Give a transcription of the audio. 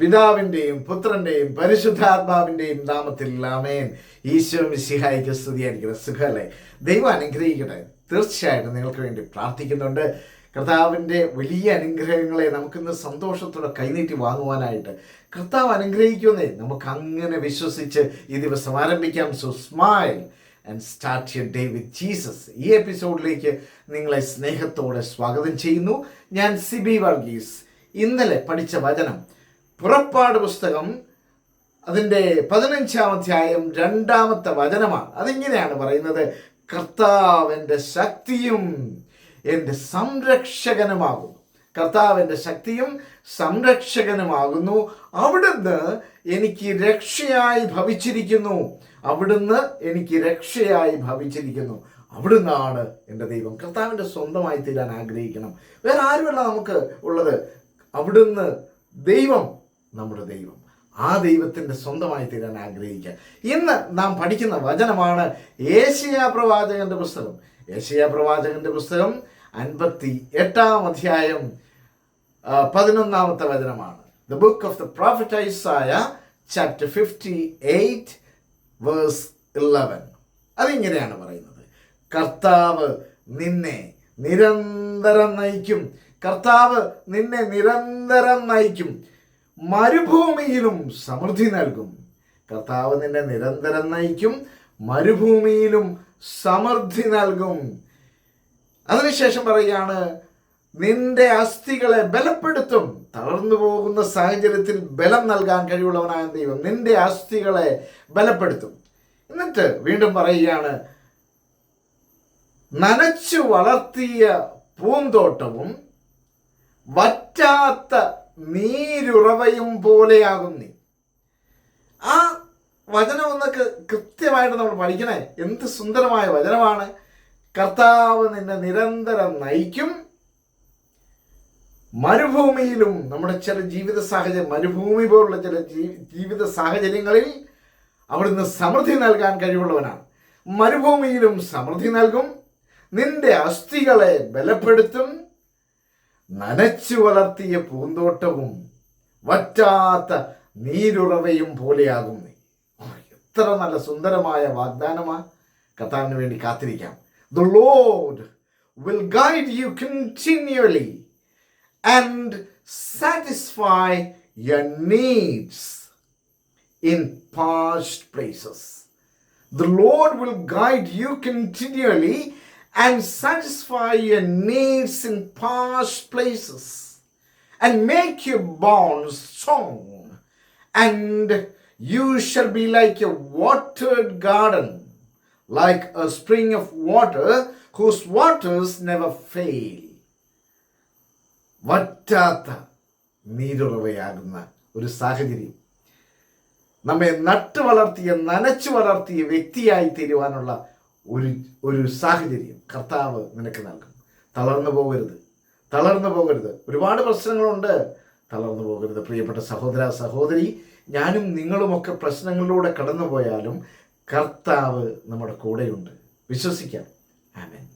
പിതാവിൻ്റെയും പുത്രൻ്റെയും പരിശുദ്ധാത്മാവിൻ്റെയും നാമത്തിൽ ആമേൻ. ഈശോ മിശിഹായ്ക്ക് സ്തുതിയായിരിക്കട്ടെ. സുഖമല്ലേ? ദൈവം അനുഗ്രഹിക്കട്ടെ. തീർച്ചയായിട്ടും നിങ്ങൾക്ക് വേണ്ടി പ്രാർത്ഥിക്കുന്നുണ്ട്. കർത്താവിൻ്റെ വലിയ അനുഗ്രഹങ്ങളെ നമുക്കിന്ന് സന്തോഷത്തോടെ കൈനീട്ടി വാങ്ങുവാനായിട്ട് കർത്താവ് അനുഗ്രഹിക്കുന്നേ നമുക്ക് അങ്ങനെ വിശ്വസിച്ച് ഈ ദിവസം ആരംഭിക്കാം. So smile and start your day with Jesus. ഈ എപ്പിസോഡിലേക്ക് നിങ്ങളെ സ്നേഹത്തോടെ സ്വാഗതം ചെയ്യുന്നു. ഞാൻ സിബി വർഗീസ്. ഇന്നലെ പഠിച്ച വചനം പുറപ്പാട് പുസ്തകം അതിൻ്റെ 15-ാം അധ്യായം 2-ാമത്തെ വചനമാണ്. അതിങ്ങനെയാണ് പറയുന്നത്: കർത്താവ് എൻ്റെ ശക്തിയും എൻ്റെ സംരക്ഷകനുമാകുന്നു. കർത്താവ് എൻ്റെ ശക്തിയും സംരക്ഷകനുമാകുന്നു. അവിടുന്ന് എനിക്ക് രക്ഷയായി ഭവിച്ചിരിക്കുന്നു. അവിടുന്ന് എനിക്ക് രക്ഷയായി ഭവിച്ചിരിക്കുന്നു. അവിടുന്നാണ് എൻ്റെ ദൈവം. കർത്താവിൻ്റെ സ്വന്തമായി തീരാൻ ആഗ്രഹിക്കണം. വേറെ ആരുമല്ല നമുക്ക് ഉള്ളത്. അവിടുന്ന് ദൈവം, നമ്മുടെ ദൈവം. ആ ദൈവത്തിൻ്റെ സ്വന്തമായി തീരാൻ ആഗ്രഹിക്കുക. ഇന്ന് നാം പഠിക്കുന്ന വചനമാണ് യേശയ്യാ പ്രവാചകന്റെ പുസ്തകം. യേശയ്യാ പ്രവാചകന്റെ പുസ്തകം 58-ാം അധ്യായം 11-ാമത്തെ വചനമാണ്. The book of the prophet Isaiah, chapter 58, verse 11. അതിങ്ങനെയാണ് പറയുന്നത്: കർത്താവ് നിന്നെ നിരന്തരം നയിക്കും. കർത്താവ് നിന്നെ നിരന്തരം നയിക്കും. മരുഭൂമിയിലും സമൃദ്ധി നൽകും. കർത്താവ് നിന്നെ നിരന്തരം നയിക്കും. മരുഭൂമിയിലും സമൃദ്ധി നൽകും. അതിനുശേഷം പറയുകയാണ്: നിന്റെ അസ്ഥികളെ ബലപ്പെടുത്തും. തളർന്നു പോകുന്ന സാഹചര്യത്തിൽ ബലം നൽകാൻ കഴിവുള്ളവനായ ദൈവം നിന്റെ അസ്ഥികളെ ബലപ്പെടുത്തും. എന്നിട്ട് വീണ്ടും പറയുകയാണ്: നനച്ചു വളർത്തിയ പൂന്തോട്ടവും വറ്റാത്ത നീരുറവയും പോലെയാകും നീ. ആ വചനം എന്നൊക്കെ കൃത്യമായിട്ട് നമ്മൾ പഠിക്കണേ. എന്ത് സുന്ദരമായ വചനമാണ്! കർത്താവ് നിന്നെ നിരന്തരം നയിക്കും. മരുഭൂമിയിലും, നമ്മുടെ ചില ജീവിത സാഹചര്യം, മരുഭൂമി പോലുള്ള ചില ജീവിത സാഹചര്യങ്ങളിൽ അവിടുന്ന് സമൃദ്ധി നൽകാൻ കഴിവുള്ളവനാണ്. മരുഭൂമിയിലും സമൃദ്ധി നൽകും. നിന്റെ അസ്ഥികളെ ബലപ്പെടുത്തും. നനച്ചു വളർത്തിയ പൂന്തോട്ടവും വറ്റാത്ത നീരുറവയും പോലെയാകും നീ. എത്ര നല്ല സുന്ദരമായ വാഗ്ദാനമാണ്! കർത്താവിന് വേണ്ടി കാത്തിരിക്കാം. The Lord will guide you continually and satisfy your needs in parched places. The Lord will guide you continually and satisfy your needs in parched places, and make your bones strong, and you shall be like a watered garden, like a spring of water whose waters never fail. വറ്റാത്ത നീരുറവയാകുന്ന ഒരു സാഹചര്യം, നമ്മെ നട്ടു വളർത്തിയ, നനച്ചു വളർത്തിയ വ്യക്തിയായി തീരുവാനുള്ള ഒരു സാഹചര്യം കർത്താവ് നിനക്ക് നൽകും. തളർന്നു പോകരുത്. ഒരുപാട് പ്രശ്നങ്ങളുണ്ട്. തളർന്നു പോകരുത്. പ്രിയപ്പെട്ട സഹോദര സഹോദരി, ഞാനും നിങ്ങളുമൊക്കെ പ്രശ്നങ്ങളിലൂടെ കടന്നു പോയാലും കർത്താവ് നമ്മുടെ കൂടെയുണ്ട്. വിശ്വസിക്കാം. ആമേൻ.